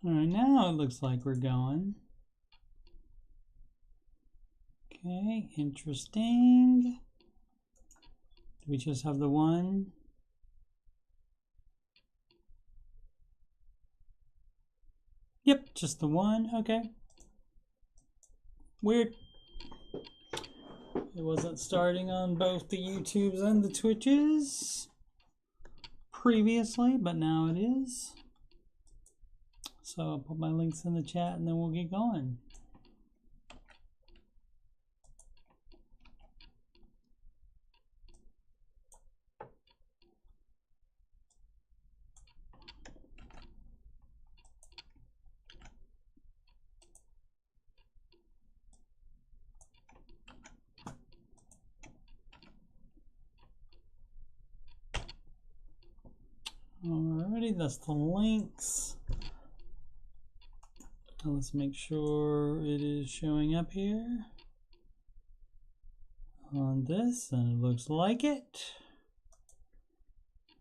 All right, now it looks like we're going. Okay, interesting. Do we just have the one? Yep, just the one. Okay. Weird. It wasn't starting on both the YouTubes and the Twitches previously, but now it is. So I'll put my links in the chat and then we'll get going. Alrighty, that's the links. Now let's make sure it is showing up here on this, and it looks like it.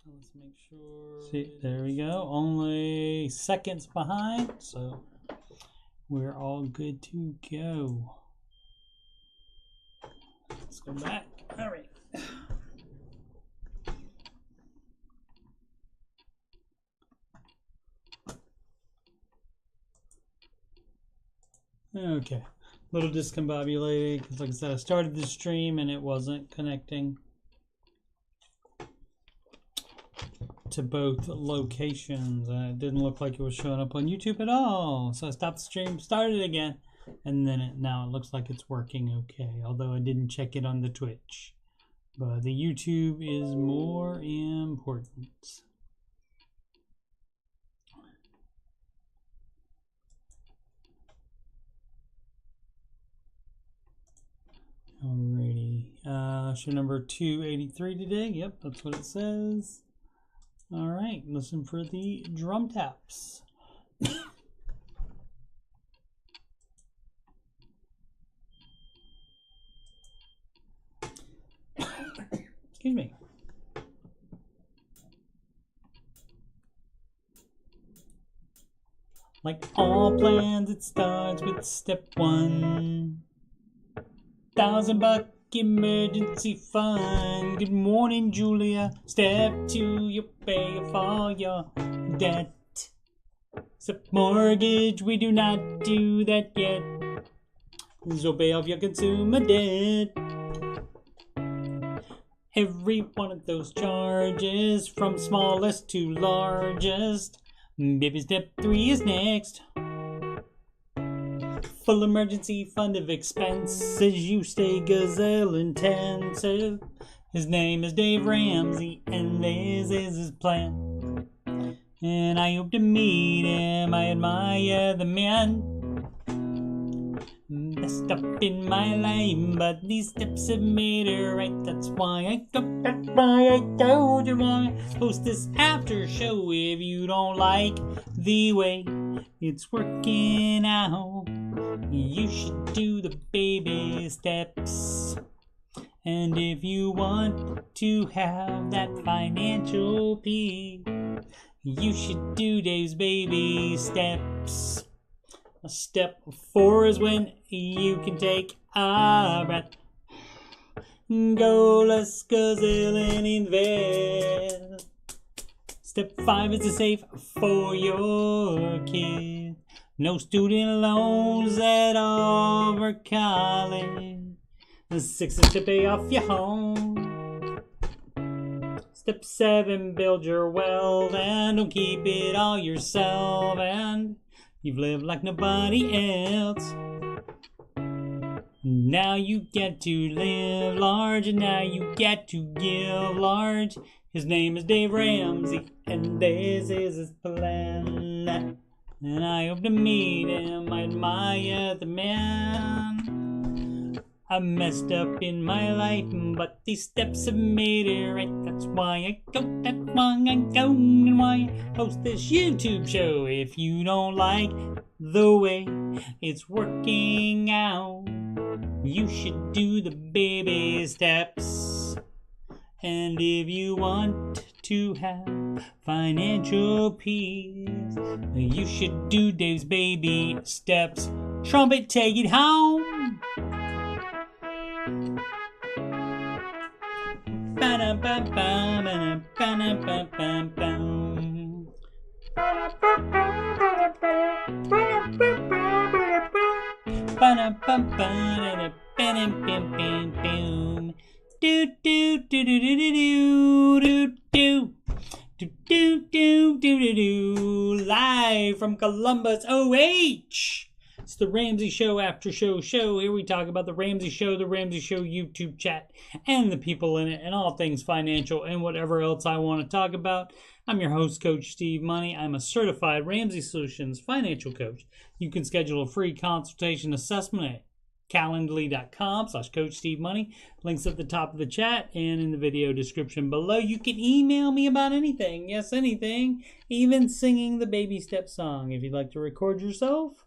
Let's make sure. See, there we go. Only seconds behind, so we're all good to go. Let's go back. All right. Okay, a little discombobulated because, like I said, I started the stream and it wasn't connecting to both locations. It didn't look like it was showing up on YouTube at all. So I stopped the stream, started again, and then now it looks like it's working okay. Although I didn't check it on the Twitch, but the YouTube is more important. Alrighty, show number 283 today. Yep, that's what it says. Alright, listen for the drum taps. Excuse me. Like all plans, it starts with step one. $1,000 emergency fund. Good morning, Julia. Step two, you pay for your debt. Except mortgage, we do not do that yet. So pay off your consumer debt. Every one of those charges, from smallest to largest. Baby, step three is next. Full emergency fund of expenses, you stay gazelle intensive. His name is Dave Ramsey, and this is his plan. And I hope to meet him, I admire the man. Messed up in my life, but these steps have made it right. That's why I told you why I post this after show. If you don't like the way it's working out, you should do the baby steps. And if you want to have that financial peak, you should do Dave's baby steps. Step 4 is when you can take a breath. Go, let's guzzle and invest. Step 5 is to save for your kid. No student loans at all for college. 6 is to pay off your home. Step 7, build your wealth and don't keep it all yourself. And you've lived like nobody else. Now you get to live large, and now you get to give large. His name is Dave Ramsey, and this is his plan. And I hope to meet him, I admire the man. I messed up in my life, but these steps have made it right. That's why I go, that's why I go, and why I host this YouTube show. If you don't like the way it's working out, you should do the baby steps. And if you want to have financial peace. You should do Dave's baby steps. Trumpet, take it home. Live from Columbus, OH. It's the Ramsey Show Aftershow show. Here we talk about the Ramsey Show YouTube chat, and the people in it, and all things financial, and whatever else I want to talk about. I'm your host, Coach Steve Money. I'm a certified Ramsey Solutions financial coach. You can schedule a free consultation assessment at calendly.com/Coach Steve Money. Links at the top of the chat and in the video description below. You can email me about anything. Yes, anything. Even singing the baby step song. If you'd like to record yourself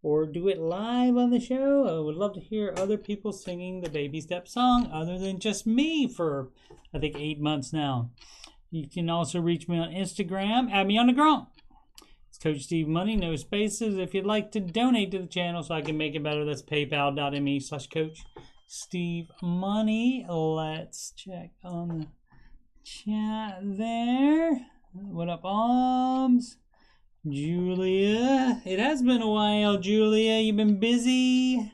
or do it live on the show, I would love to hear other people singing the baby step song other than just me for, I think, 8 months now. You can also reach me on Instagram. Add me on the ground. It's Coach Steve Money, no spaces. If you'd like to donate to the channel so I can make it better, that's paypal.me/Coach Steve Money. Let's check on the chat there. What up, Alms? Julia. It has been a while, Julia. You've been busy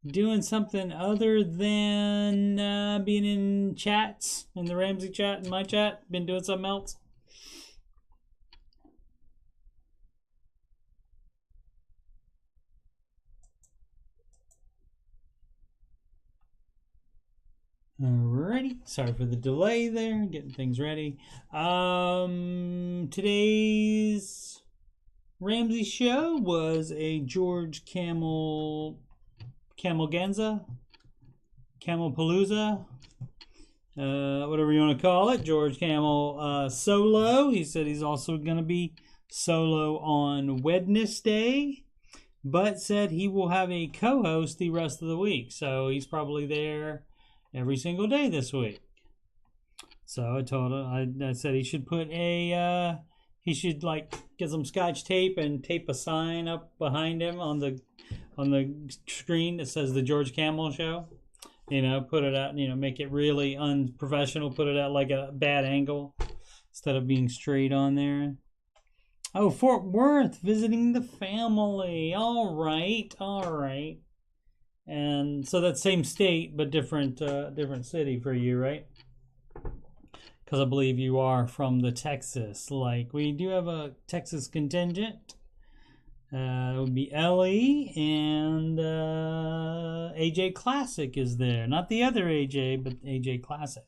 doing something other than being in chats, in the Ramsey chat and my chat. Been doing something else. Alrighty, sorry for the delay there, getting things ready. Today's Ramsey show was a George Camelganza, Camelpalooza, whatever you want to call it. George Camel solo. He said he's also going to be solo on Wednesday, but said he will have a co-host the rest of the week. So he's probably there every single day this week. So I told him, I said he should put he should like get some scotch tape and tape a sign up behind him on the screen that says the George Camel Show. You know, put it out, make it really unprofessional, put it at like a bad angle instead of being straight on there. Oh, Fort Worth, visiting the family. All right. And so that's same state, but different city for you, right? Because I believe you are from the Texas. Like, we do have a Texas contingent. It would be Ellie, and AJ Classic is there. Not the other AJ, but AJ Classic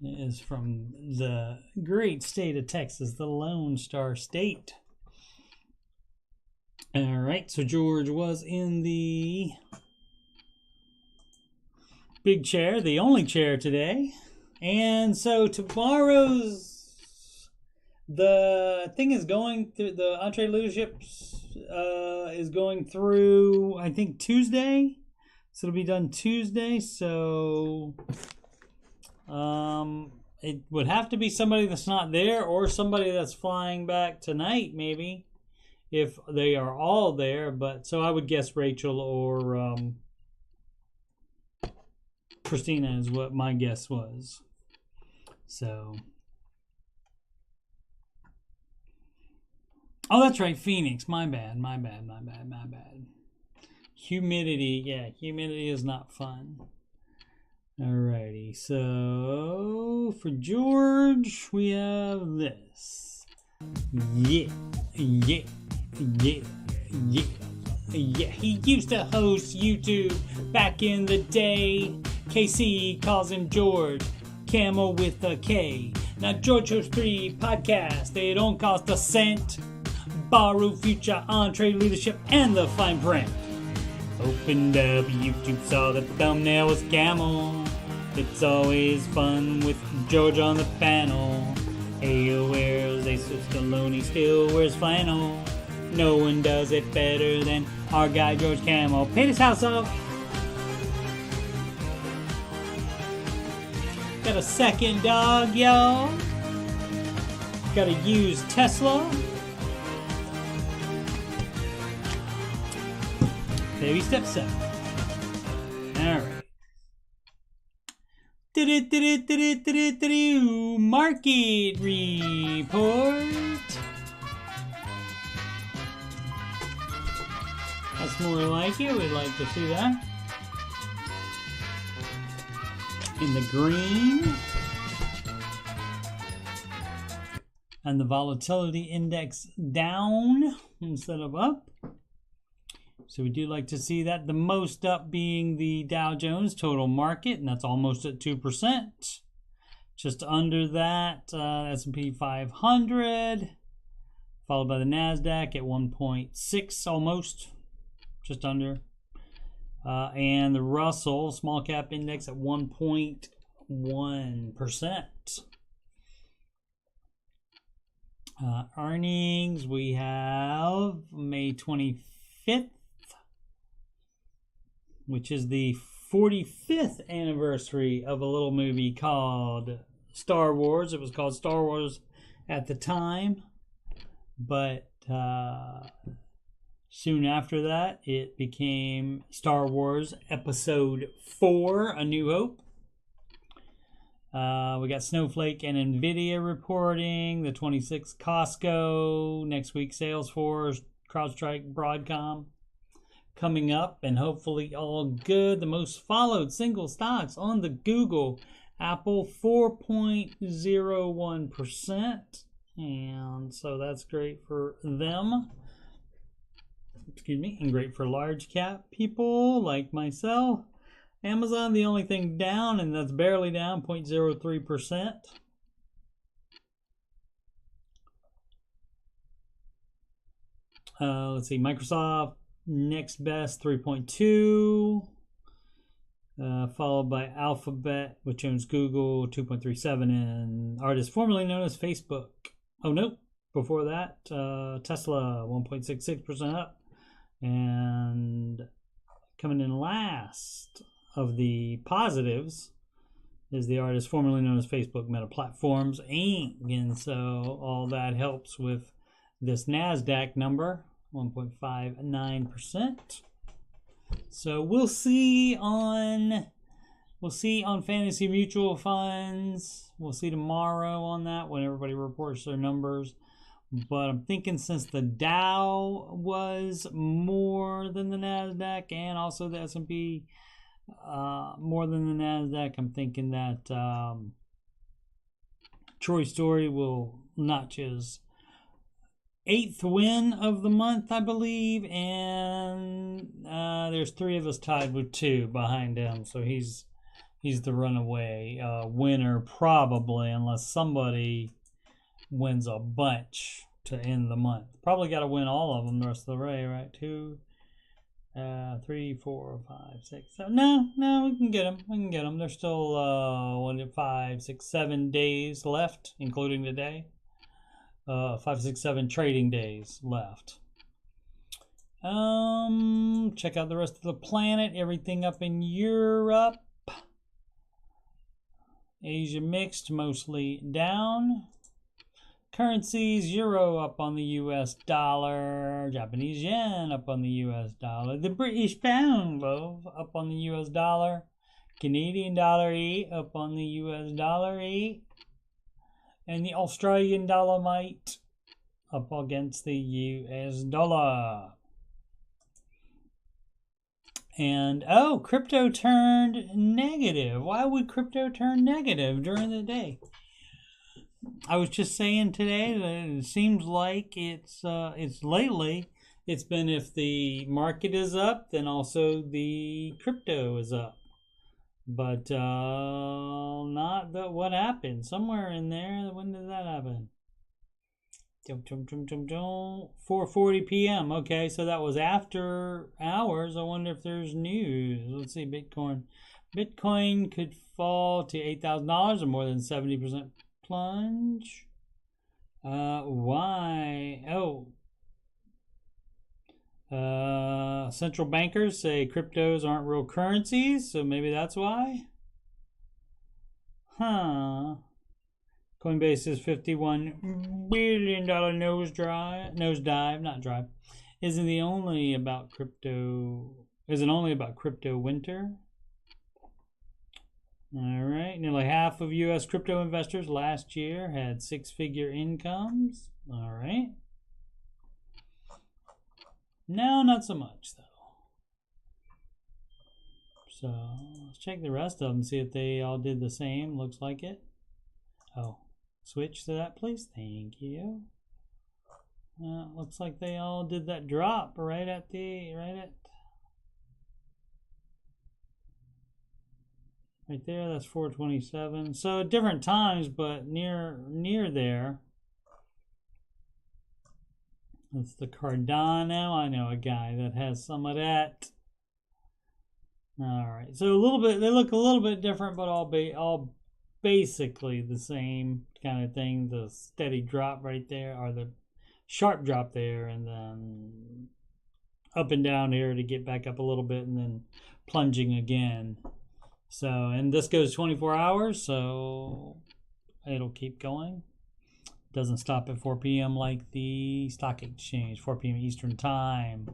is from the great state of Texas, the Lone Star State. All right, so George was in the big chair, the only chair today. And so tomorrow's, the thing is going through, the Entree Leadership is going through, I think, Tuesday. So it'll be done Tuesday. So it would have to be somebody that's not there or somebody that's flying back tonight, maybe, if they are all there. But so I would guess Rachel or Christina is what my guess was. So, oh, that's right, Phoenix. My bad. Humidity, yeah, humidity is not fun. Alrighty, so for George, we have this. Yeah. He used to host YouTube back in the day. KC calls him George Camel with a K. Now George hosts 3 podcasts. They don't cost a cent. Borrow, Future, Entree, Leadership, and the Fine Print. Opened up YouTube, saw the thumbnail was Camel. It's always fun with George on the panel. Ayo wears Asus Stallone, still wears flannel. No one does it better than our guy George Camel. Paid his house off. Got a second dog, y'all. Got a used Tesla. Baby step 7. All right. Market report. That's more like it. We'd like to see that. In the green. And the volatility index down instead of up. So we do like to see that. The most up being the Dow Jones total market, and that's almost at 2%. Just under that, S&P 500, followed by the NASDAQ at 1.6 almost, just under. And the Russell small cap index at 1.1%. Earnings, we have May 25th. Which is the 45th anniversary of a little movie called Star Wars. It was called Star Wars at the time, but soon after that, it became Star Wars Episode 4, A New Hope. We got Snowflake and NVIDIA reporting, the 26th Costco, next week Salesforce, CrowdStrike, Broadcom. Coming up, and hopefully all good. The most followed single stocks on the Google, Apple 4.01%, and so that's great for them. Excuse me, and great for large cap people like myself. Amazon, the only thing down, and that's barely down, 0.03%. Let's see, Microsoft. Next best 3.2, followed by Alphabet, which owns Google, 2.37, and artist formerly known as Facebook. Oh no, before that, Tesla 1.66% up, and coming in last of the positives is the artist formerly known as Facebook Meta Platforms Inc. And so all that helps with this NASDAQ number. 1.59%. So we'll see on fantasy mutual funds. We'll see tomorrow on that when everybody reports their numbers. But I'm thinking since the Dow was more than the NASDAQ and also the S&P more than the NASDAQ, I'm thinking that Troy Story will notch his 8th win of the month, I believe, and there's 3 of us tied with 2 behind him, so he's the runaway winner probably, unless somebody wins a bunch to end the month. Probably got to win all of them the rest of the way, right? 2, 3, 4, 5, 6, 7. No, we can get them. There's still 5, 6, 7 days left, including today. 5, 6, 7 trading days left. Check out the rest of the planet. Everything up in Europe. Asia mixed, mostly down. Currencies, euro up on the US dollar. Japanese yen up on the US dollar. The British pound, love, up on the US dollar. Canadian dollar up on the US dollar and the Australian dollar might up against the US dollar. And crypto turned negative. Why would crypto turn negative during the day? I was just saying today that it seems like it's lately it's been if the market is up, then also the crypto is up. But not the what happened. Somewhere in there, when did that happen? 4:40 p.m. Okay, so that was after hours. I wonder if there's news. Let's see, Bitcoin. Bitcoin could fall to $8,000 or more than 70% plunge. Why? Central bankers say cryptos aren't real currencies, so maybe that's why. Huh. Coinbase is $51 billion nosedive, not drive. Isn't it only about crypto winter? All right. Nearly half of U.S. crypto investors last year had six-figure incomes. All right. No, not so much, though. So let's check the rest of them, see if they all did the same. Looks like it. Oh, switch to that, please. Thank you. Looks like they all did that drop right at right there. That's 427. So at different times, but near there. That's the Cardano. I know a guy that has some of that. All right. So a little bit, they look a little bit different, but all basically the same kind of thing. The steady drop right there, or the sharp drop there, and then up and down here to get back up a little bit, and then plunging again. So, and this goes 24 hours, so it'll keep going. Doesn't stop at 4 p.m. like the stock exchange, 4 p.m. Eastern time.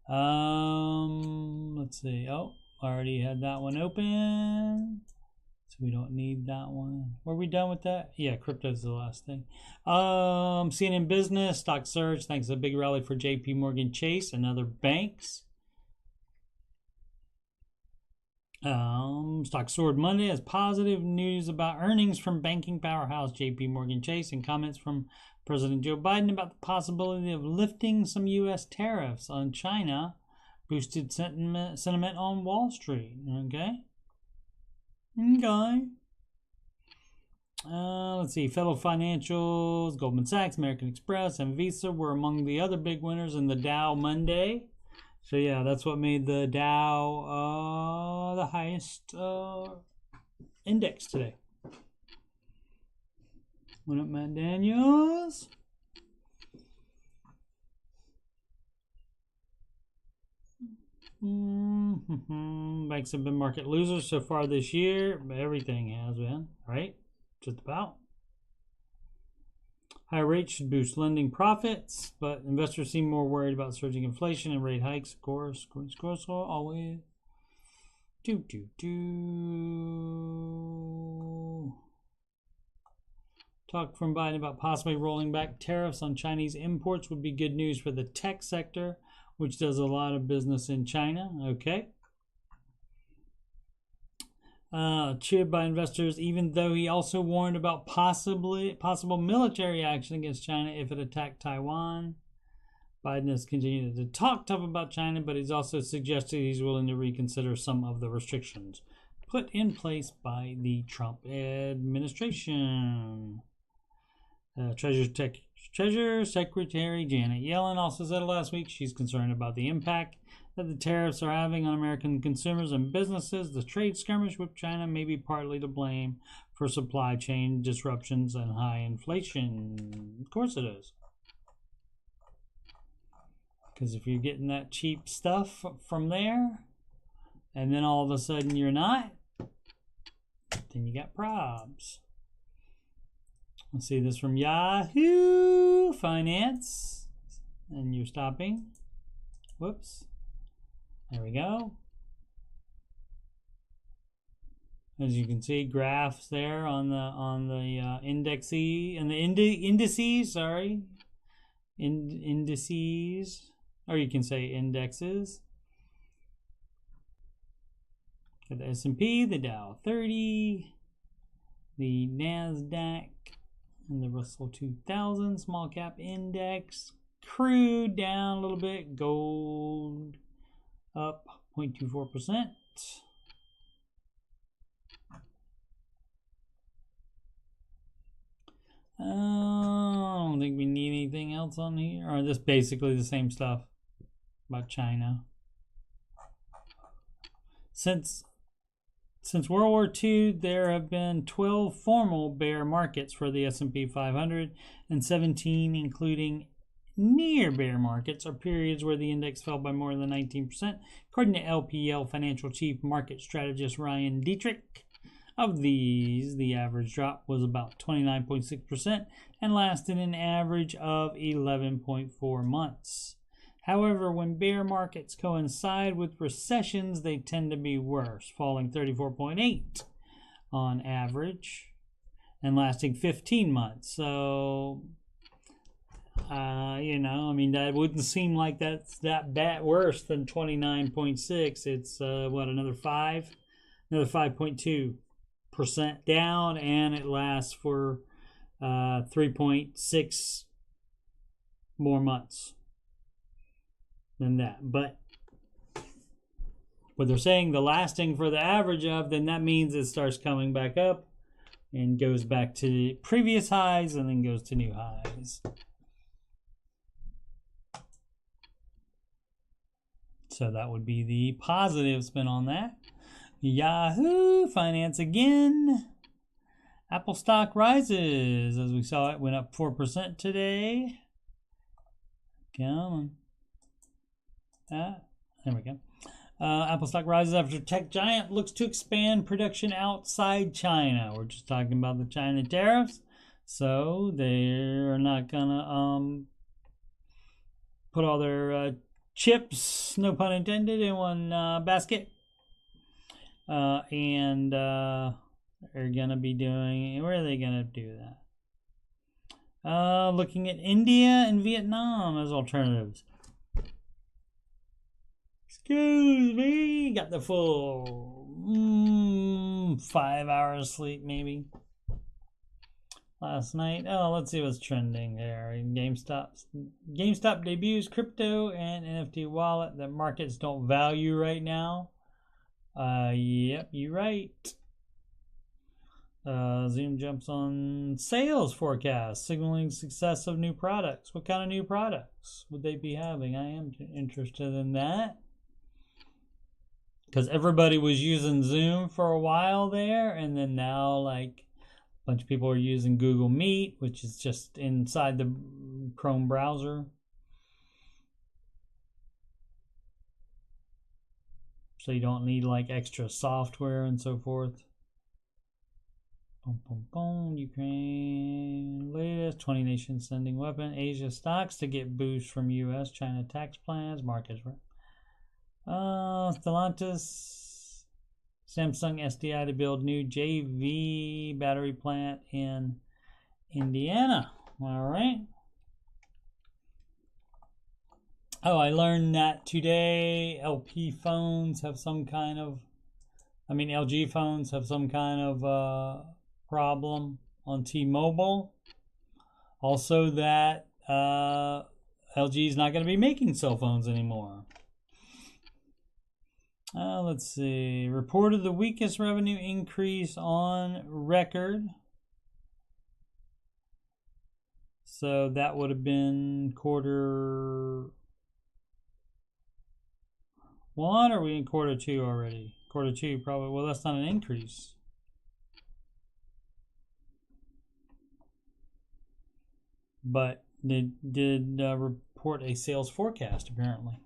Let's see. Oh, already had that one open. So we don't need that one. Were we done with that? Yeah, crypto's the last thing. CNN Business, stock surge thanks to a big rally for JP Morgan Chase and other banks. Stock soared Monday as positive news about earnings from banking powerhouse JP Morgan Chase and comments from President Joe Biden about the possibility of lifting some U.S. tariffs on China boosted sentiment on Wall Street. Okay. Let's see. Fellow financials, Goldman Sachs, American Express, and Visa were among the other big winners in the Dow Monday. So yeah, that's what made the Dow the highest index today. What up, Matt Daniels? Banks have been market losers so far this year. Everything has been, right? Just about. Higher rates should boost lending profits, but investors seem more worried about surging inflation and rate hikes. Of course, always. Talk from Biden about possibly rolling back tariffs on Chinese imports would be good news for the tech sector, which does a lot of business in China. Okay. Cheered by investors, even though he also warned about possible military action against China if it attacked Taiwan. Biden has continued to talk tough about China, but he's also suggested he's willing to reconsider some of the restrictions put in place by the Trump administration. Treasury Secretary Janet Yellen also said last week she's concerned about the impact that the tariffs are having on American consumers and businesses. The trade skirmish with China may be partly to blame for supply chain disruptions and high inflation. Of course it is. Because if you're getting that cheap stuff from there, and then all of a sudden you're not, then you got probs. Let's see this from Yahoo Finance. And you're stopping. Whoops. There we go. As you can see, graphs there on the indices, sorry, indices, or you can say indexes. Got the S&P, the Dow 30, the Nasdaq, and the Russell 2000 small cap index. Crude down a little bit. Gold up 0.24%. I don't think we need anything else on here. Or this basically the same stuff about China. Since World War II, there have been 12 formal bear markets for the S&P 500 and 17 including near bear markets, or periods where the index fell by more than 19%, according to LPL financial chief market strategist Ryan Dietrich. Of these, the average drop was about 29.6% and lasted an average of 11.4 months. However, when bear markets coincide with recessions, they tend to be worse, falling 34.8 on average and lasting 15 months. So, you know, I mean, that wouldn't seem like that's that bad worse than 29.6. It's, what, another 5.2% down, and it lasts for 3.6 more months than that. But what they're saying, the lasting for the average of, then that means it starts coming back up and goes back to previous highs and then goes to new highs. So that would be the positive spin on that. Yahoo Finance again. Apple stock rises. As we saw, it went up 4% today. Come on. There we go. Apple stock rises after tech giant looks to expand production outside China. We're just talking about the China tariffs. So they're not going to put all their chips, no pun intended, in one basket. And they're going to be doing, where are they going to do that? Looking at India and Vietnam as alternatives. Excuse me, got the full 5 hours sleep maybe last night. Oh, let's see what's trending there. GameStop debuts crypto and NFT wallet that markets don't value right now. Yep, you're right. Zoom jumps on sales forecast, signaling success of new products. What kind of new products would they be having? I am interested in that. Because everybody was using Zoom for a while there, and then now, like, a bunch of people are using Google Meet, which is just inside the Chrome browser. So you don't need, like, extra software and so forth. Boom, boom, boom. Ukraine latest. 20 nations sending weapon. Asia stocks to get boost from U.S. China tax plans. Markets. Stellantis, Samsung SDI to build new JV battery plant in Indiana. All right. Oh, I learned that today LG phones have some kind of problem on T-Mobile. Also that LG is not going to be making cell phones anymore. Let's see. Reported the weakest revenue increase on record. So that would have been quarter 1, or are we in quarter 2 already? Quarter 2 probably. Well, that's not an increase. But they did report a sales forecast apparently.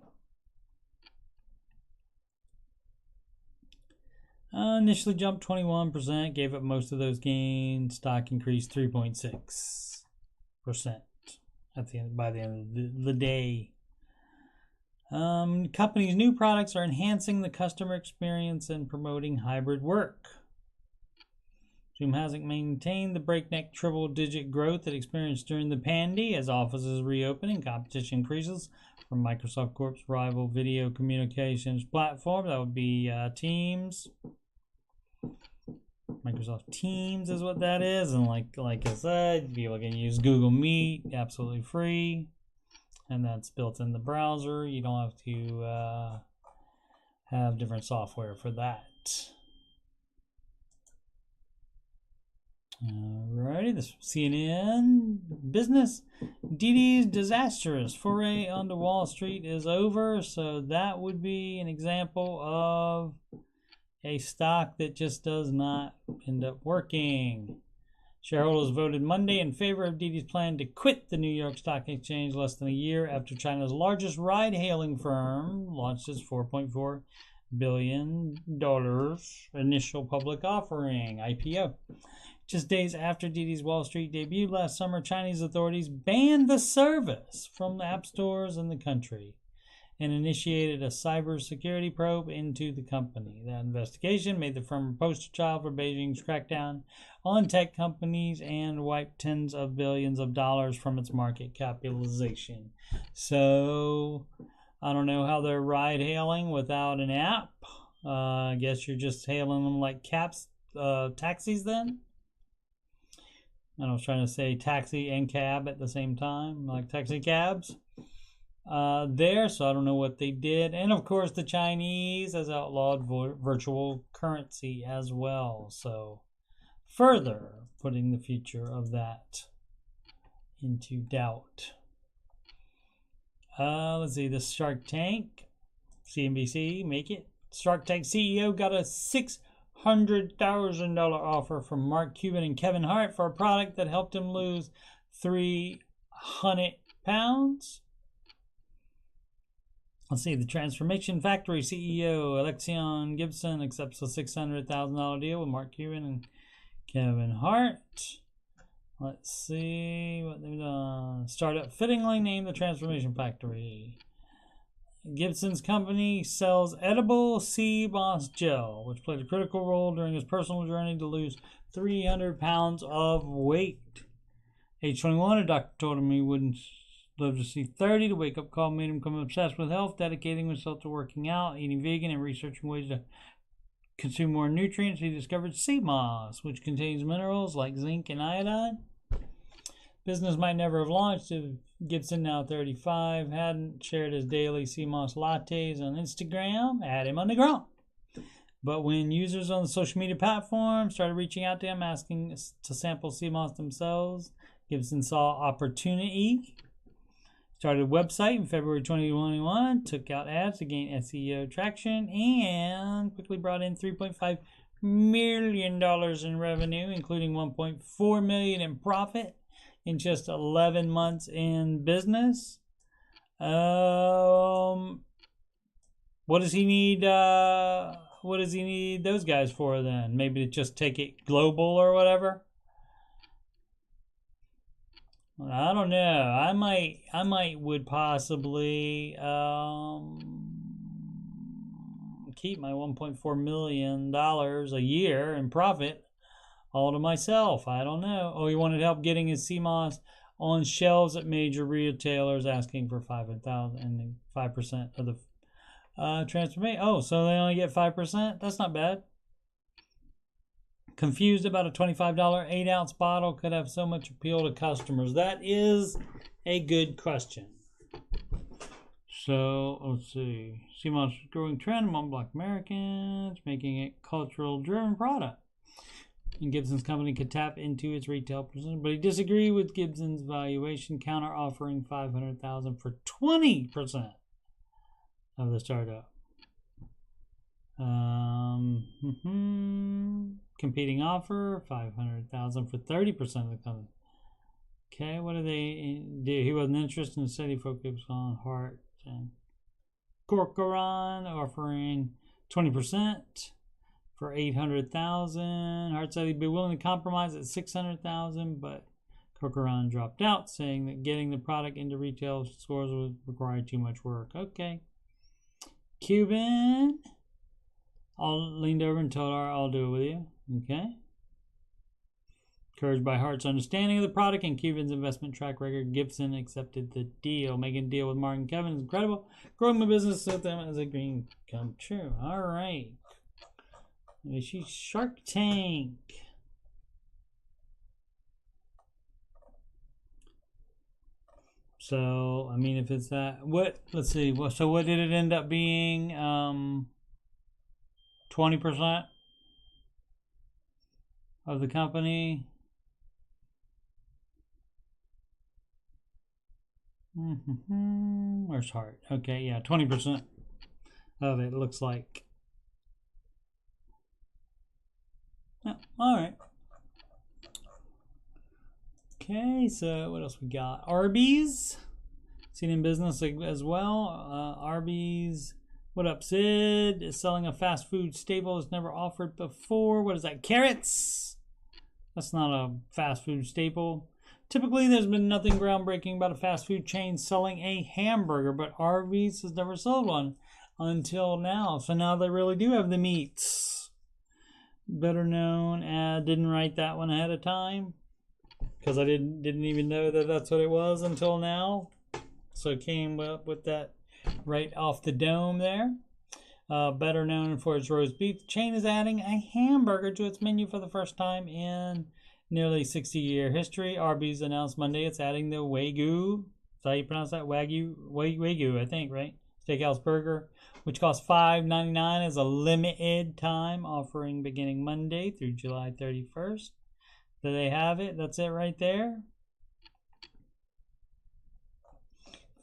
Initially jumped 21%, gave up most of those gains. Stock increased 3.6% by the end of the day. Company's new products are enhancing the customer experience and promoting hybrid work. Zoom hasn't maintained the breakneck triple-digit growth it experienced during the pandemic as offices reopen and competition increases from Microsoft Corp's rival video communications platform. That would be Teams. Microsoft Teams is what that is, and like I said, people can use Google Meet absolutely free, and that's built in the browser. You don't have to have different software for that. Alrighty, this is CNN Business. Didi's disastrous foray onto Wall Street is over, so that would be an example of a stock that just does not end up working. Shareholders voted Monday in favor of Didi's plan to quit the New York Stock Exchange less than a year after China's largest ride-hailing firm launched its $4.4 billion initial public offering, IPO. Just days after Didi's Wall Street debut last summer, Chinese authorities banned the service from the app stores in the country and initiated a cybersecurity probe into the company. That investigation made the firm a poster child for Beijing's crackdown on tech companies and wiped tens of billions of dollars from its market capitalization. So, I don't know how they're ride-hailing without an app. I guess you're just hailing them like taxis then? And I was trying to say taxi and cab at the same time, like taxi cabs. There, so I don't know what they did. And of course, the Chinese has outlawed virtual currency as well. So, further putting the future of that into doubt. Let's see, the Shark Tank, CNBC, make it. Shark Tank CEO got a $600,000 offer from Mark Cuban and Kevin Hart for a product that helped him lose 300 pounds. Let's see, the Transformation Factory CEO, Alexion Gibson, accepts a $600,000 deal with Mark Cuban and Kevin Hart. Let's see what they've done. Startup fittingly named the Transformation Factory. Gibson's company sells edible sea moss gel, which played a critical role during his personal journey to lose 300 pounds of weight. Age 21, a doctor told him he wouldn't live to see 30. The wake-up call made him become obsessed with health, dedicating himself to working out, eating vegan, and researching ways to consume more nutrients. He discovered sea moss, which contains minerals like zinc and iodine. Business might never have launched if Gibson, now 35, hadn't shared his daily sea moss lattes on Instagram. Add him on the ground. But when users on the social media platform started reaching out to him, asking to sample sea moss themselves, Gibson saw opportunity. Started a website in February 2021, took out ads to gain SEO traction, and quickly brought in $3.5 million in revenue, including $1.4 million in profit in just 11 months in business. What does he need? What does he need those guys for then? Maybe to just take it global or whatever. I don't know. I might would possibly keep my $1.4 million a year in profit all to myself. I don't know. Oh, he wanted help getting his sea moss on shelves at major retailers, asking for $500,000 and 5% of the transformation. Oh, so they only get 5%? That's not bad. Confused about a $25 8-ounce bottle could have so much appeal to customers. That is a good question. So, let's see. Sea moss is a growing trend among Black Americans, making it a cultural-driven product. And Gibson's company could tap into its retail position, but he disagreed with Gibson's valuation, counter offering $500,000 for 20% of the startup. Competing offer $500,000 for 30% of the company. Okay, what do they do? He wasn't interested and said he focused on Hart and Corcoran, offering 20%. For $800,000. Hart said he'd be willing to compromise at $600,000, but Corcoran dropped out, saying that getting the product into retail stores would require too much work. Okay. Cuban leaned over and told her, I'll do it with you. Okay. Encouraged by Hart's understanding of the product and Cuban's investment track record, Gibson accepted the deal. Making a deal with Mark and Kevin is incredible. Growing the business with them as a dream come true. All right. She's Shark Tank. So, I mean, if it's that, let's see. So what did it end up being? 20% of the company. Where's Hart? Okay, yeah, 20% of it looks like. Oh, all right. Okay, so what else we got? Arby's, seen in business as well. Arby's What up, Sid? Is selling a fast food staple is never offered before. What is that? Carrots? That's not a fast food staple. Typically, there's been nothing groundbreaking about a fast food chain selling a hamburger, but Arby's has never sold one until now. So now they really do have the meats. Better known as, didn't write that one ahead of time because I didn't even know that that's what it was until now. So it came up with that right off the dome there. Better known for its roast beef, the chain is adding a hamburger to its menu for the first time in nearly 60-year history. Arby's announced Monday it's adding the Wagyu. Is that how you pronounce that? Wagyu, I think, right? Steakhouse burger, which costs $5.99 as a limited time offering beginning Monday through July 31st. Do they have it? That's it right there.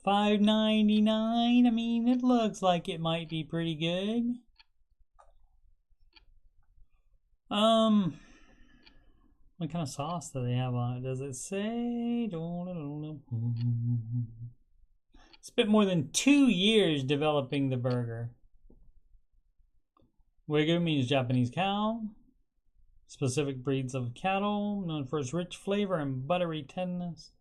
$5.99. I mean, it looks like it might be pretty good. What kind of sauce do they have on it? Does it say? Don't know. It's a bit more than 2 years developing the burger. Wagyu means Japanese cow. Specific breeds of cattle, known for its rich flavor and buttery tenderness.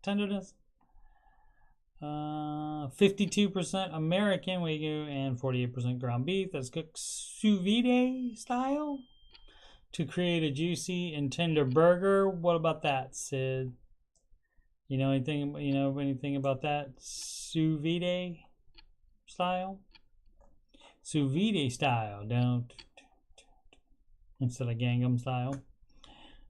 52% American Wagyu and 48% ground beef that's cooked sous vide style to create a juicy and tender burger. What about that, Sid? You know anything about that? Sous vide style? Sous vide style, don't. Instead of Gangnam style.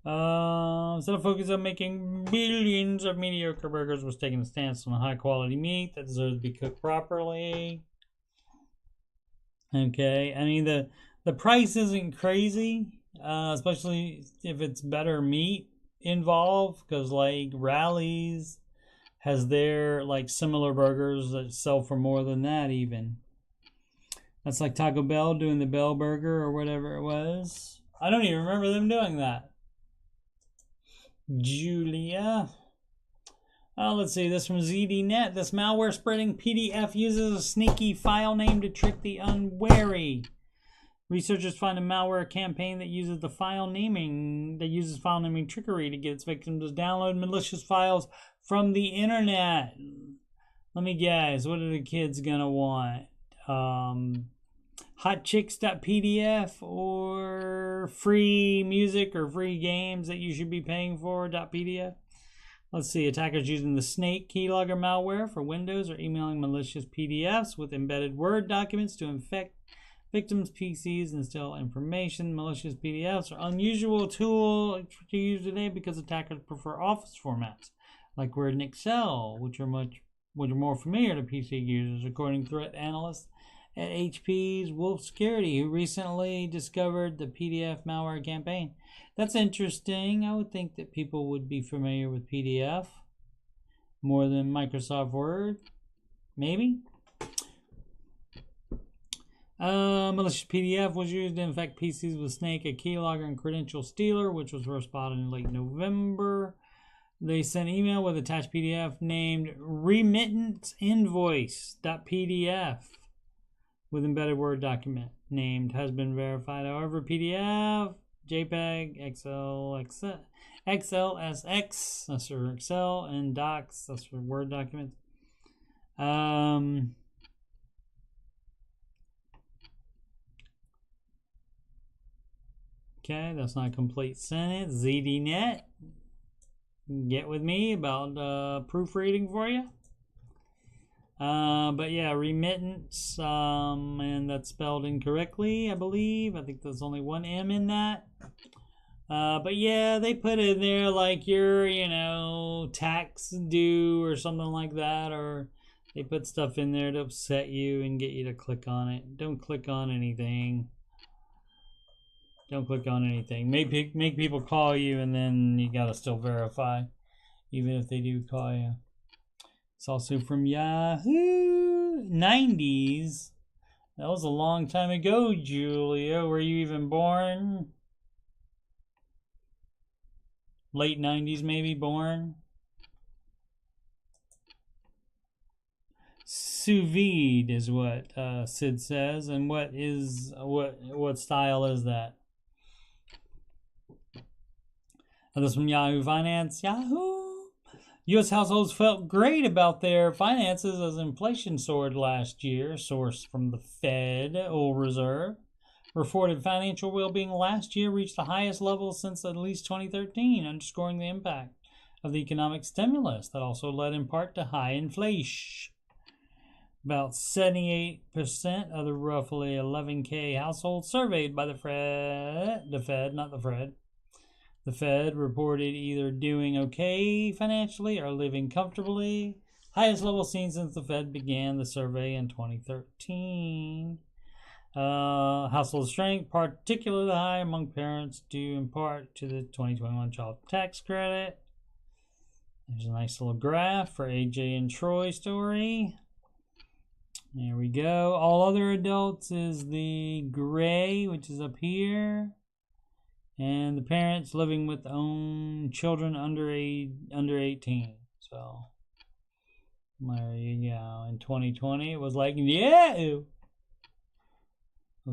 Instead of focusing on making billions of mediocre burgers, was taking a stance on a high quality meat that deserves to be cooked properly. Okay, I mean the price isn't crazy, especially if it's better meat involved, because like Rally's has their like similar burgers that sell for more than that even. That's like Taco Bell doing the Bell Burger or whatever it was. I don't even remember them doing that. Julia. Oh, let's see. This from ZDNet. This malware spreading PDF uses a sneaky file name to trick the unwary. Researchers find a malware campaign that uses file naming trickery to get its victims to download malicious files from the internet. Let me guess. What are the kids gonna want? Hotchicks.pdf or free music or free games that you should be paying for .pdf. Let's see, attackers using the Snake keylogger malware for Windows are emailing malicious PDFs with embedded Word documents to infect victims' PCs and steal information. Malicious PDFs are an unusual tool to use today because attackers prefer Office formats like Word and Excel, which are more familiar to PC users, according to threat analysts at HP's Wolf Security, who recently discovered the PDF malware campaign. That's interesting. I would think that people would be familiar with PDF more than Microsoft Word. Maybe. Malicious PDF was used to infect PCs with Snake, a keylogger and credential stealer, which was first spotted in late November. They sent email with attached PDF named remittanceinvoice.pdf. with embedded Word document named has been verified. However, PDF, JPEG, XLSX, that's for Excel, and Docs, that's for Word documents. Okay, that's not a complete sentence. ZDNet, get with me about proofreading for you. But yeah, remittance, and that's spelled incorrectly, I believe. I think there's only one M in that. But yeah, they put in there like your, tax due or something like that, or they put stuff in there to upset you and get you to click on it. Don't click on anything. Don't click on anything. Make people call you, and then you gotta still verify, even if they do call you. It's also from Yahoo! 90s. That was a long time ago, Julia. Were you even born? Late 90s, maybe born? sous vide is what Sid says. And what style is that? This from Yahoo Finance. Yahoo! U.S. households felt great about their finances as inflation soared last year. Source from the Federal Reserve reported financial well-being last year reached the highest level since at least 2013, underscoring the impact of the economic stimulus that also led in part to high inflation. About 78% of the roughly 11K households surveyed by the Fed reported either doing okay financially or living comfortably. Highest level seen since the Fed began the survey in 2013. Household strength, particularly high among parents, due in part to the 2021 child tax credit. There's a nice little graph for AJ and Troy story. There we go. All other adults is the gray, which is up here. And the parents living with own children under 18. So there you go. In 2020, it was like, yeah. It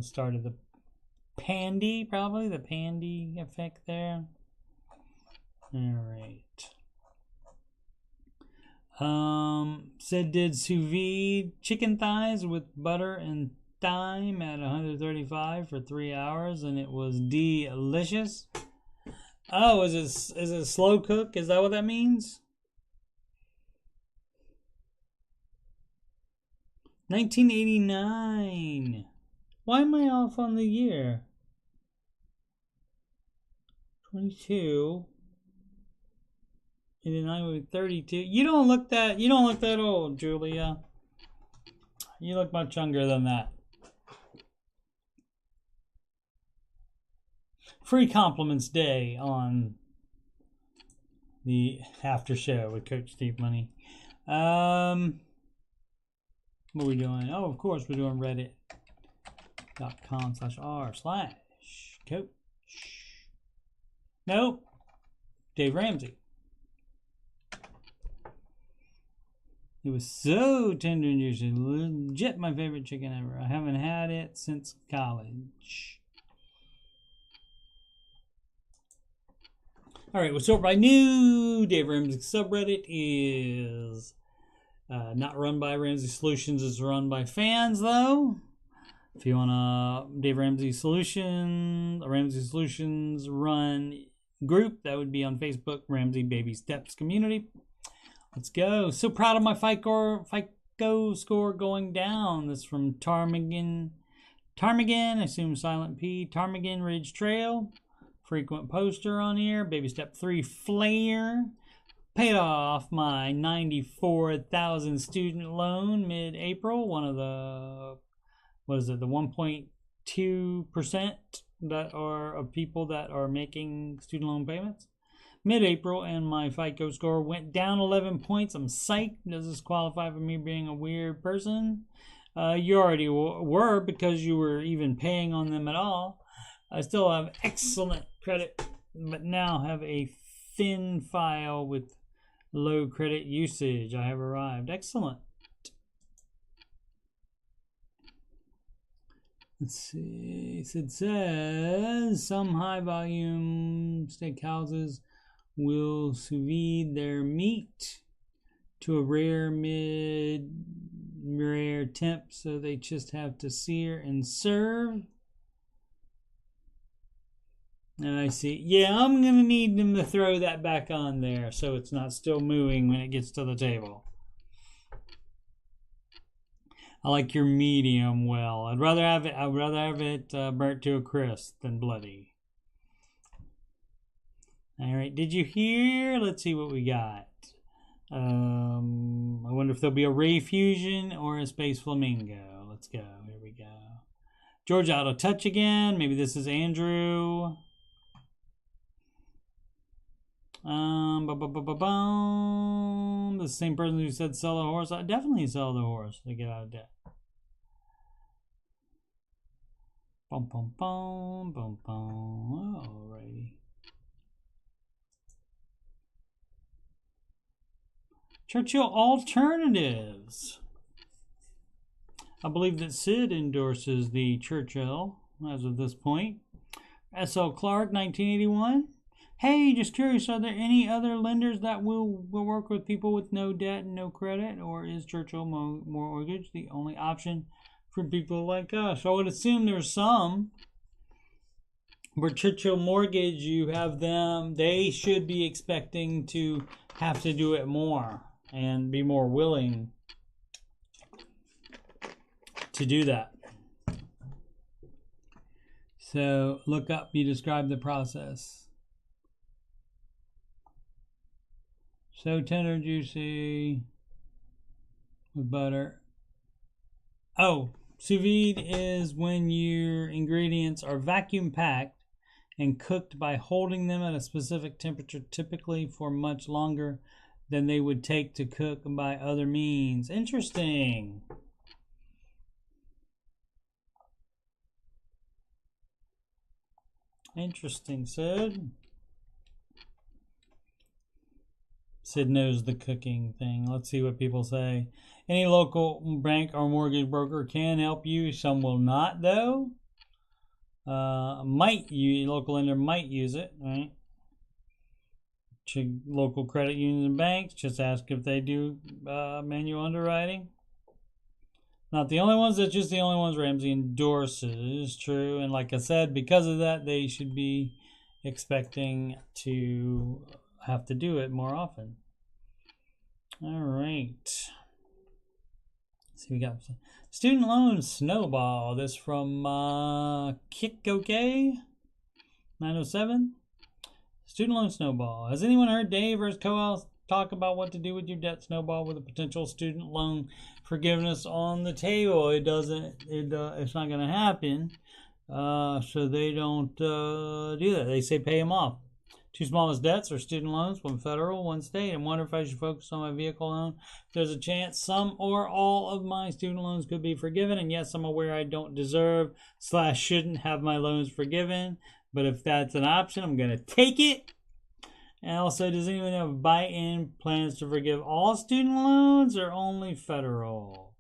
started the pandy, probably the pandy effect there. All right. Sid did sous vide chicken thighs with butter and thyme at 135 for 3 hours, and it was delicious. Oh, is it slow cook? Is that what that means? 1989. Why am I off on the year? 22. 89 would be 32. You don't look that old, Julia. You look much younger than that. Free compliments day on the after show with Coach Steve Money. What are we doing? Oh, of course we're doing reddit.com/r/coach. Nope. Dave Ramsey. It was so tender and juicy. Legit my favorite chicken ever. I haven't had it since college. Alright, what's over by new? Dave Ramsey subreddit is not run by Ramsey Solutions. It's run by fans, though. If you want a Dave Ramsey Solutions run group, that would be on Facebook, Ramsey Baby Steps Community. Let's go. So proud of my FICO score going down. This from Ptarmigan, I assume silent P. Ptarmigan Ridge Trail. Frequent poster on here. Baby step 3 flare. Paid off my 94,000 student loan mid-April. One of the, the 1.2% that are of people that are making student loan payments. Mid-April, and my FICO score went down 11 points. I'm psyched. Does this qualify for me being a weird person? You already were, because you were even paying on them at all. I still have excellent credit, but now have a thin file with low credit usage. I have arrived. Excellent. Let's see. It says some high volume steakhouses will sous vide their meat to a rare temp, so they just have to sear and serve. And I see. Yeah, I'm gonna need them to throw that back on there so it's not still moving when it gets to the table. I like your medium well. I'd rather have it burnt to a crisp than bloody. All right, did you hear? Let's see what we got. I wonder if there'll be a Ray Fusion or a Space Flamingo. Let's go. Here we go. George Auto Touch again. Maybe this is Andrew. The same person who said sell the horse. I definitely sell the horse to get out of debt. Bum bum bum bum bum. Alrighty. Churchill Alternatives. I believe that Sid endorses the Churchill as of this point. S.L. Clark, 1981. Hey, just curious, are there any other lenders that will work with people with no debt and no credit? Or is Churchill Mortgage the only option for people like us? I would assume there's some. For Churchill Mortgage, you have them, they should be expecting to have to do it more and be more willing to do that. So look up, you describe the process. So tender, juicy, with butter. Oh, sous vide is when your ingredients are vacuum packed and cooked by holding them at a specific temperature, typically for much longer than they would take to cook by other means. Interesting. Interesting, Sid. Sid knows the cooking thing. Let's see what people say. Any local bank or mortgage broker can help you. Some will not, though. Local lender might use it, right? Local credit unions and banks, just ask if they do manual underwriting. Not the only ones, that's just the only ones Ramsey endorses. True, and like I said, because of that, they should be expecting to have to do it more often. All right. Let's see, we got student loan snowball. This from Kick OK 907. Student loan snowball. Has anyone heard Dave or his co-host talk about what to do with your debt snowball with a potential student loan forgiveness on the table? It's not going to happen. So they don't do that. They say pay them off. Two smallest debts are student loans, one federal, one state. I wonder if I should focus on my vehicle loan. There's a chance some or all of my student loans could be forgiven. And yes, I'm aware I don't deserve / shouldn't have my loans forgiven. But if that's an option, I'm going to take it. And also, does anyone have buy-in plans to forgive all student loans or only federal?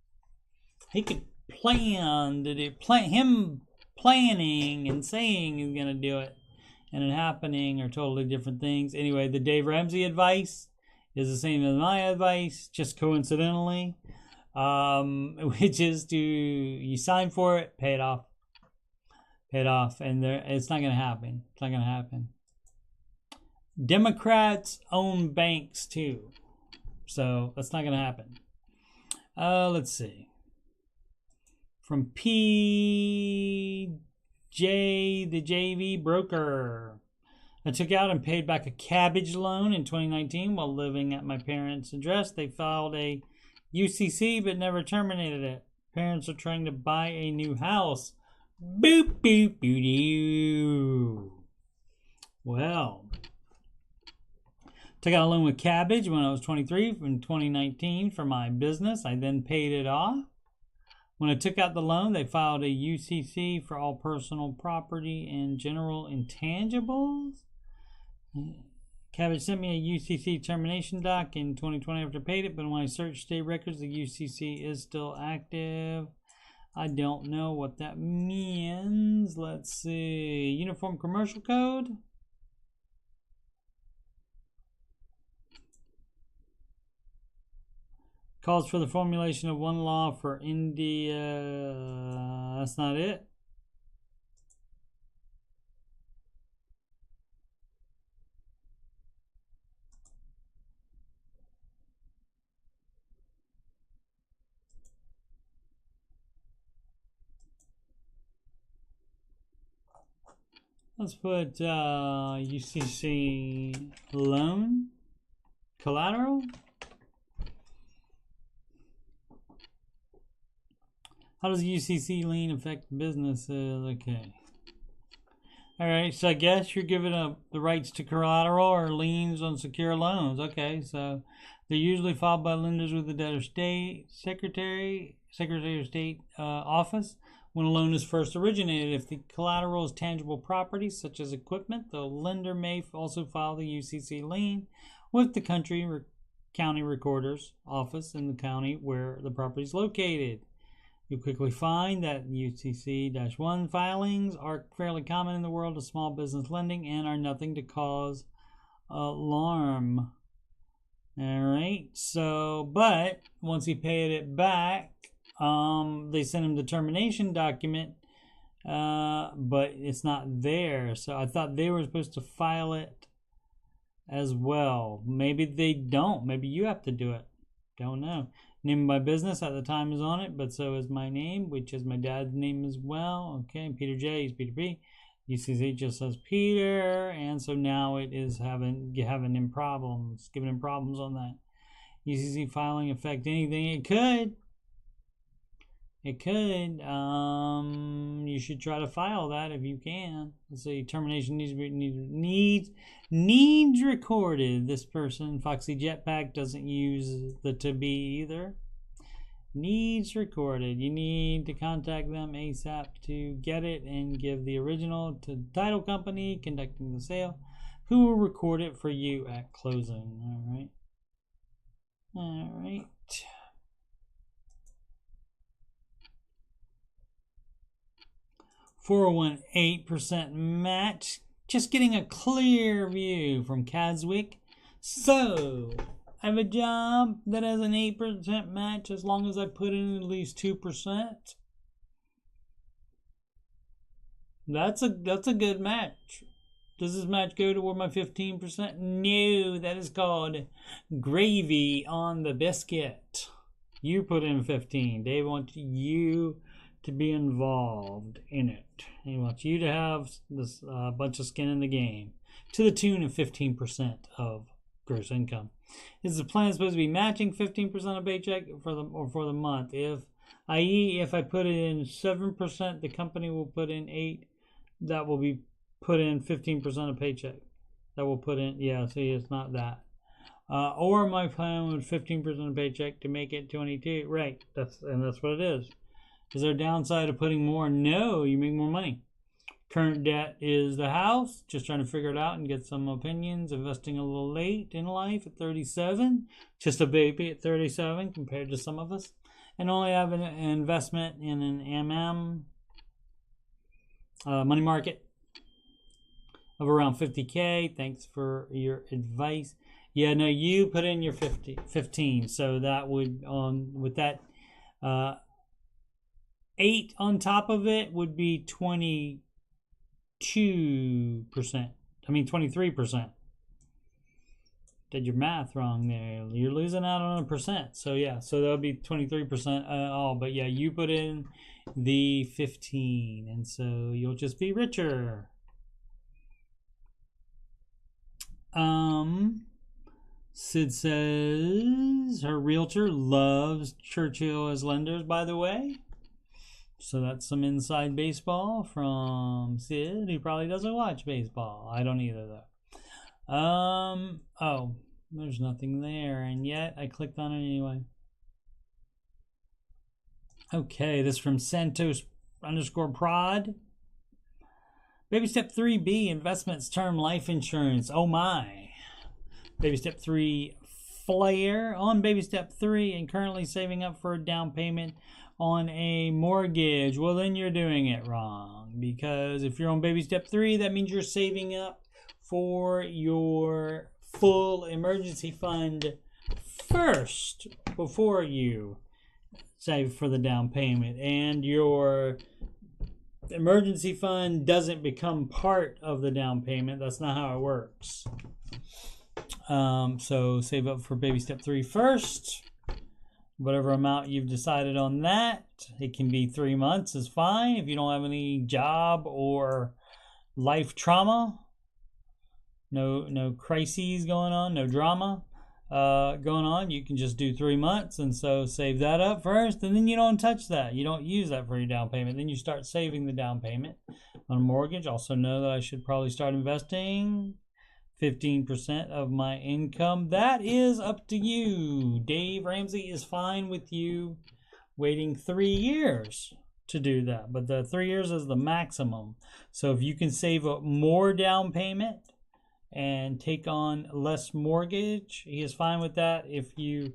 He could plan to do, him planning and saying he's going to do it and it happening are totally different things. Anyway, the Dave Ramsey advice is the same as my advice, just coincidentally, which is you sign for it, pay it off, and it's not going to happen. It's not going to happen. Democrats own banks too, so that's not going to happen. Let's see. From PJ, the JV broker. I took out and paid back a cabbage loan in 2019 while living at my parents' address. They filed a UCC but never terminated it. Parents are trying to buy a new house. Boop, boop, boop, doo. Well, took out a loan with cabbage when I was 23 in 2019 for my business. I then paid it off. When I took out the loan, they filed a UCC for all personal property and general intangibles. Cabbage sent me a UCC termination doc in 2020 after I paid it, but when I searched state records, the UCC is still active. I don't know what that means. Let's see. Uniform Commercial Code. Calls for the formulation of one law for India. That's not it. Let's put UCC loan collateral. How does UCC lien affect businesses? Okay. All right, so I guess you're giving up the rights to collateral or liens on secure loans. Okay, so they're usually filed by lenders with the debtor state secretary of state office when a loan is first originated. If the collateral is tangible property such as equipment, the lender may also file the UCC lien with the county recorder's office in the county where the property is located. You'll quickly find that UCC-1 filings are fairly common in the world of small business lending and are nothing to cause alarm. All right, so, but once he paid it back, they sent him the termination document, but it's not there. So I thought they were supposed to file it as well. Maybe they don't. Maybe you have to do it. Don't know. Name of my business at the time is on it, but so is my name, which is my dad's name as well. Okay, Peter J is Peter P. UCC just says Peter, and so now it is having him problems, giving him problems on that. UCC filing affect anything? It could. It could. You should try to file that if you can. Let's see. Termination needs recorded. This person, Foxy Jetpack, doesn't use the to be either. Needs recorded. You need to contact them ASAP to get it and give the original to the title company conducting the sale, who will record it for you at closing. All right. All right. 401.8% match. Just getting a clear view from Caswick. So, I have a job that has an 8% match as long as I put in at least 2%. That's a good match. Does this match go toward my 15%? No, that is called gravy on the biscuit. You put in 15. They want you to be involved in it. He wants you to have this bunch of skin in the game to the tune of 15% of gross income. Is the plan supposed to be matching 15% of paycheck for the month? I.e., if I put in 7%, the company will put in 8%. That will be put in 15% of paycheck. That will put in, yeah, see, it's not that. Or my plan with 15% of paycheck to make it 22. Right, that's what it is. Is there a downside of putting more? No, you make more money. Current debt is the house. Just trying to figure it out and get some opinions. Investing a little late in life at 37. Just a baby at 37 compared to some of us. And only have an investment in an money market of around 50K. Thanks for your advice. Yeah, no, you put in your 15. So that would, with that 8 on top of it would be 22%. I mean 23%. Did your math wrong there. You're losing out on a percent. So yeah, so that'll be 23% all. But yeah, you put in the 15, and so you'll just be richer. Sid says her realtor loves Churchill as lenders, by the way. So that's some inside baseball from Sid, who probably doesn't watch baseball. I don't either, though. Oh, there's nothing there, and yet I clicked on it anyway. Okay, this is from Santos_prod. Baby step 3B, investments, term life insurance. Oh my. Baby step 3, flare on baby step 3 and currently saving up for a down payment on a mortgage. Well, then you're doing it wrong, because if you're on baby step 3, that means you're saving up for your full emergency fund first before you save for the down payment, and your emergency fund doesn't become part of the down payment. That's not how it works. So save up for baby step 3 first. Whatever amount you've decided on that. It can be 3 months is fine if you don't have any job or life trauma. No crises going on, no drama going on. You can just do 3 months, and so save that up first, and then you don't touch that. You don't use that for your down payment. Then you start saving the down payment on a mortgage. Also know that I should probably start investing 15% of my income. That is up to you. Dave Ramsey is fine with you waiting 3 years to do that, but the 3 years is the maximum. So if you can save up more down payment and take on less mortgage, he is fine with that. If you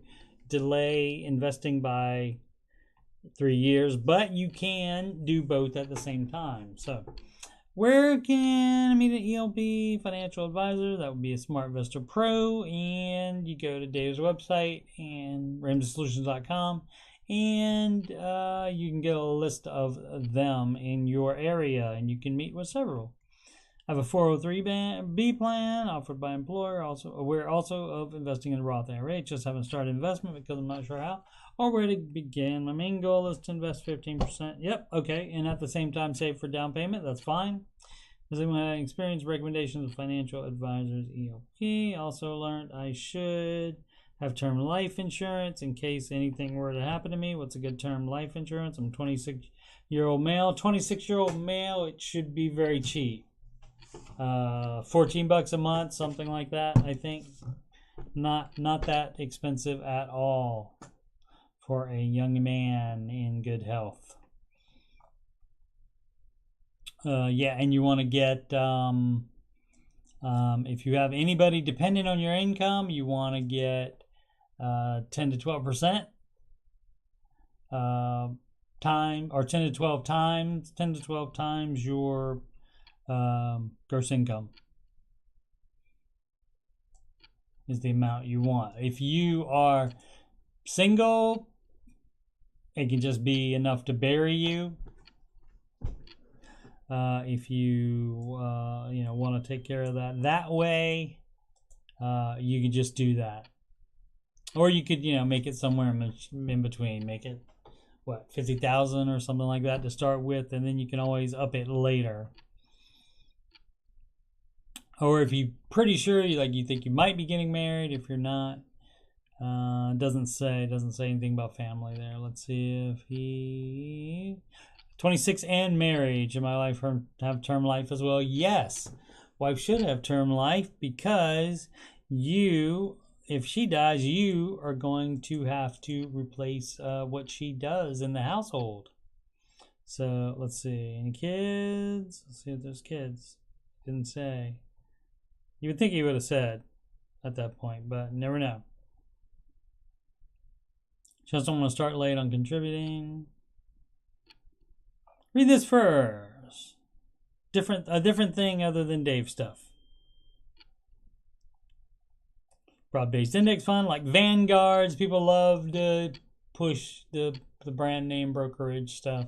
delay investing by 3 years, but you can do both at the same time. So where can I meet an ELP financial advisor? That would be a Smart Investor Pro, and you go to Dave's website and ramseysolutions.com, and you can get a list of them in your area, and you can meet with several. I have a 403b plan offered by employer. Also aware of investing in Roth IRA. Just haven't started investment because I'm not sure how or where to begin. My main goal is to invest 15%. Yep, okay, and at the same time save for down payment. That's fine. Does anyone have experience recommendations of financial advisors? ELP. Also learned I should have term life insurance in case anything were to happen to me. What's a good term life insurance? I'm 26-year-old male. 26-year-old male. It should be very cheap. $14 a month, something like that. I think not that expensive at all for a young man in good health. Yeah, and you want to get if you have anybody dependent on your income, you want to get 10 to 12% time, or 10 to 12 times your gross income is the amount you want. If you are single, it can just be enough to bury you. If you want to take care of that way, you can just do that, or you could make it somewhere in between. Make it 50,000 or something like that to start with, and then you can always up it later. Or if you're pretty sure you think you might be getting married, if you're not, doesn't say anything about family there. Let's see if he 26 and marriage. Should my wife have term life as well? Yes, wife should have term life, because if she dies, you are going to have to replace what she does in the household. So let's see, any kids? Let's see if there's kids. Didn't say. You would think he would have said at that point, but never know. Just don't want to start late on contributing. Read this first. A different thing other than Dave stuff. Broad-based index fund like Vanguards. People love to push the brand name brokerage stuff.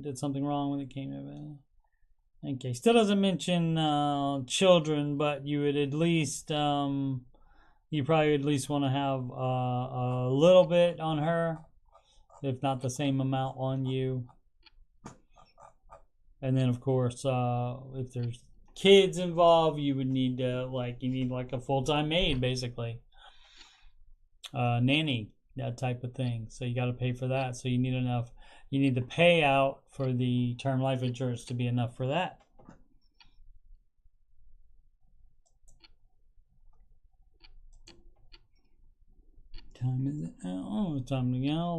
Did something wrong when it came to it. Okay, still doesn't mention children, but you would at least you probably at least want to have a little bit on her, if not the same amount on you. And then of course, if there's kids involved, you would need like a full-time maid, basically, nanny, that type of thing. So you got to pay for that. So you need enough. You need the payout for the term life insurance to be enough for that. Time is it now? Oh, time to go.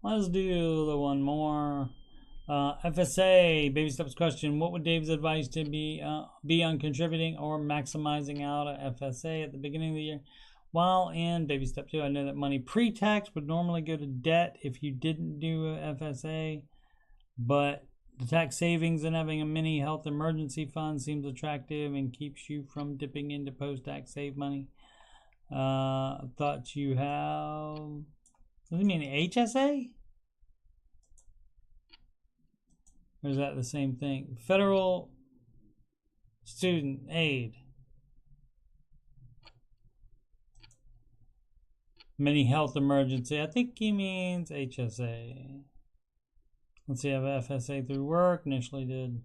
Let's do the one more. FSA baby steps question: what would Dave's advice to be on contributing or maximizing out a FSA at the beginning of the year? While in baby step 2, I know that money pre-tax would normally go to debt if you didn't do a FSA, but the tax savings and having a mini health emergency fund seems attractive and keeps you from dipping into post-tax save money. Thought you have. Does it mean HSA? Or is that the same thing? Federal Student Aid. Mini health emergency. I think he means HSA. Let's see, I have FSA through work. Initially did.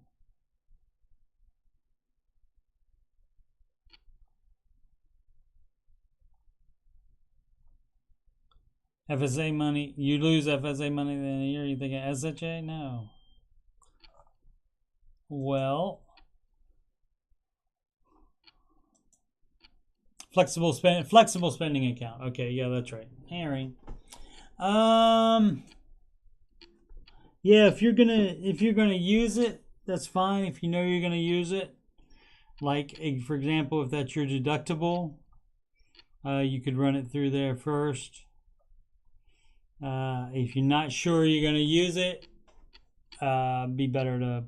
FSA money. You lose FSA money in a year. You think SHA? No. Well, flexible spending account. Okay, yeah, that's right. Harry. Yeah, if you're gonna use it, that's fine. If you know you're gonna use it, like for example, if that's your deductible, You could run it through there first. If you're not sure you're going to use it, be better to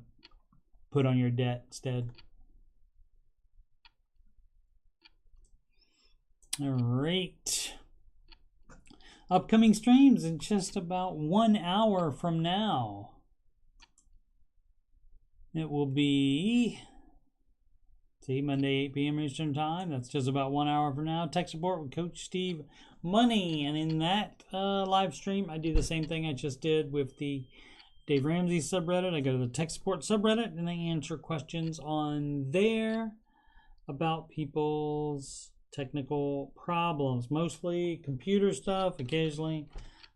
put on your debt instead. All right. Upcoming streams in just about 1 hour from now. It will be, Monday, 8 p.m. Eastern Time. That's just about 1 hour from now. Tech support with Coach Steve Money. And in that live stream, I do the same thing I just did with the Dave Ramsey subreddit. I go to the tech support subreddit and I answer questions on there about people's technical problems, mostly computer stuff, occasionally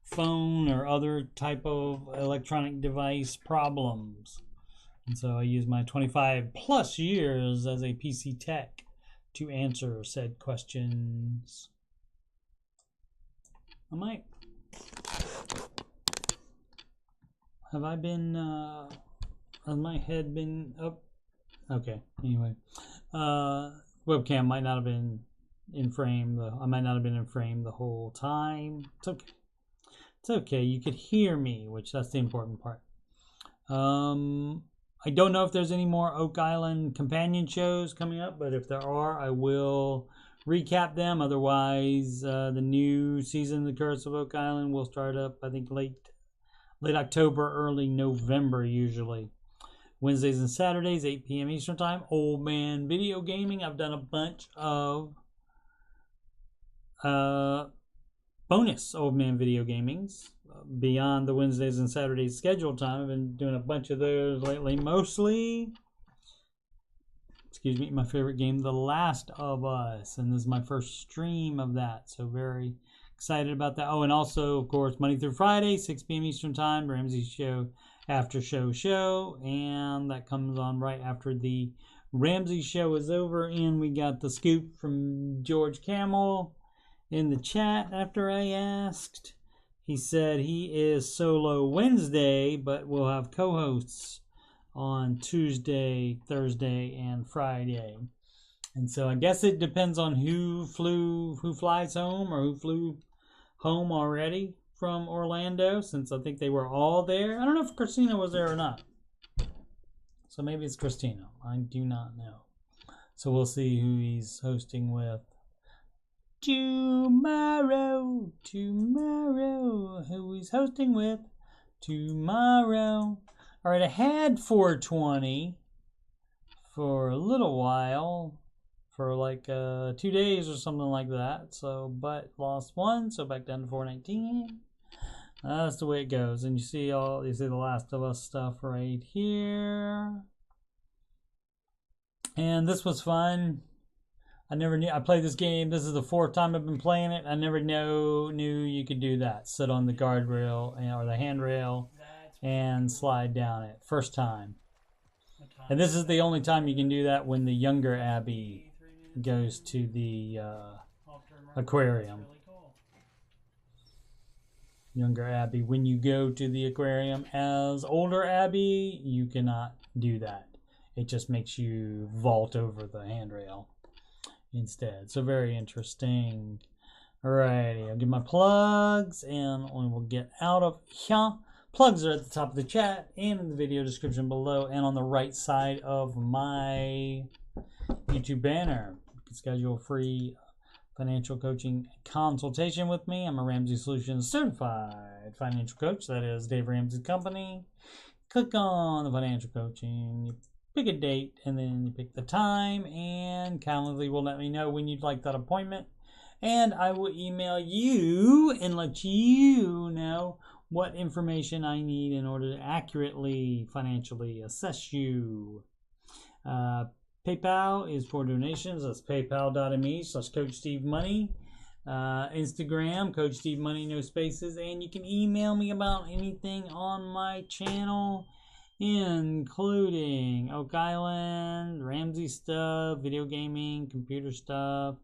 phone or other type of electronic device problems. And so I use my 25 plus years as a PC tech to answer said questions. Have my head been up? Okay, anyway. Webcam might not have been in frame. I might not have been in frame the whole time. It's okay. It's okay. You could hear me, which that's the important part. I don't know if there's any more Oak Island companion shows coming up, but if there are, I will recap them. Otherwise, the new season of The Curse of Oak Island will start up, I think, late October, early November usually. Wednesdays and Saturdays, 8 p.m. Eastern Time. Old Man Video Gaming. I've done a bunch of bonus Old Man Video Gamings beyond the Wednesdays and Saturdays scheduled time. I've been doing a bunch of those lately. Mostly, my favorite game, The Last of Us. And this is my first stream of that. So very excited about that. Oh, and also, of course, Monday through Friday, 6 p.m. Eastern Time, Ramsey Show, Aftershow show. And that comes on right after the Ramsey Show is over. And we got the scoop from George Camel in the chat after I asked. He said he is solo Wednesday, but we'll have co-hosts on Tuesday, Thursday, and Friday. And so I guess it depends on who flies home or who flew home already from Orlando, since I think they were all there. I don't know if Christina was there or not. So maybe it's Christina. I do not know. So we'll see who he's hosting with. Tomorrow, who he's hosting with tomorrow. All right, I had 420 for a little while, for like 2 days or something like that. So, but lost one, so back down to 419. That's the way it goes. And you see the Last of Us stuff right here. And this was fun. I never knew. I played this game. This is the 4th time I've been playing it. I never knew you could do that. Sit on the guardrail or the handrail and slide down it. First time. And this is the only time you can do that when the younger Abby goes to the aquarium. Younger Abby. When you go to the aquarium as older Abby, you cannot do that. It just makes you vault over the handrail instead. So very interesting. Alrighty, I'll give my plugs and we will get out of here. Plugs are at the top of the chat and in the video description below and on the right side of my YouTube banner. You can schedule a free financial coaching consultation with me. I'm a Ramsey Solutions certified financial coach. That is Dave Ramsey's company. Click on the financial coaching. You pick a date and then you pick the time, and Calendly will let me know when you'd like that appointment, and I will email you and let you know what information I need in order to accurately financially assess you. PayPal is for donations. That's paypal.me/CoachSteveMoney. Instagram, Coach Steve Money, no spaces, and you can email me about anything on my channel, including Oak Island, Ramsey stuff, video gaming, computer stuff,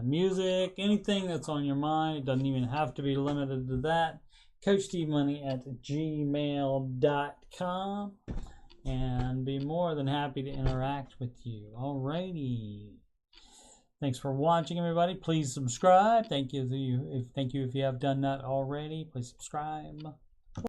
music, anything that's on your mind. It doesn't even have to be limited to that. CoachSteveMoney@gmail.com, and be more than happy to interact with you. Alrighty. Thanks for watching, everybody. Please subscribe. Thank you if you have done that already. Please subscribe.